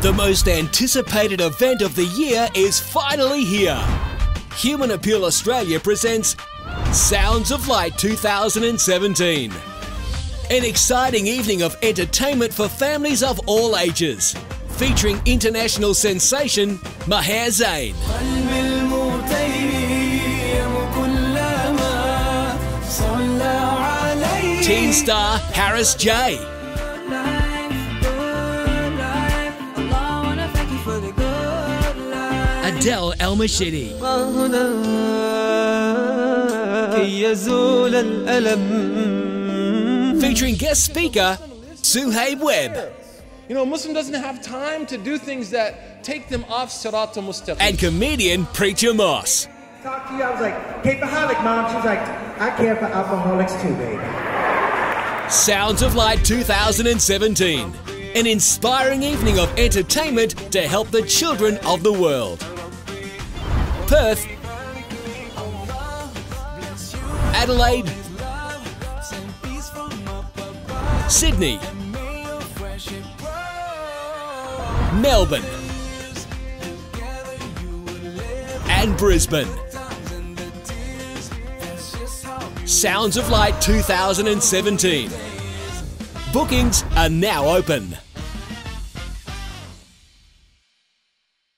The most anticipated event of the year is finally here. Human Appeal Australia presents Sounds of Light 2017. An exciting evening of entertainment for families of all ages, featuring international sensation Maher Zain, teen star Harris J, Adel El Mshiti, featuring guest speaker Suhaib Webb. You know, a Muslim doesn't have time to do things that take them off Sirat al-Mustaqim. And comedian Preacher Moss. Talk to you, I was like, capeaholic, Mom. She's like, I care for alcoholics too, baby. Sounds of Light 2017. An inspiring evening of entertainment to help the children of the world. Perth, Adelaide, Sydney, Melbourne and Brisbane. Sounds of Light 2017. Bookings are now open.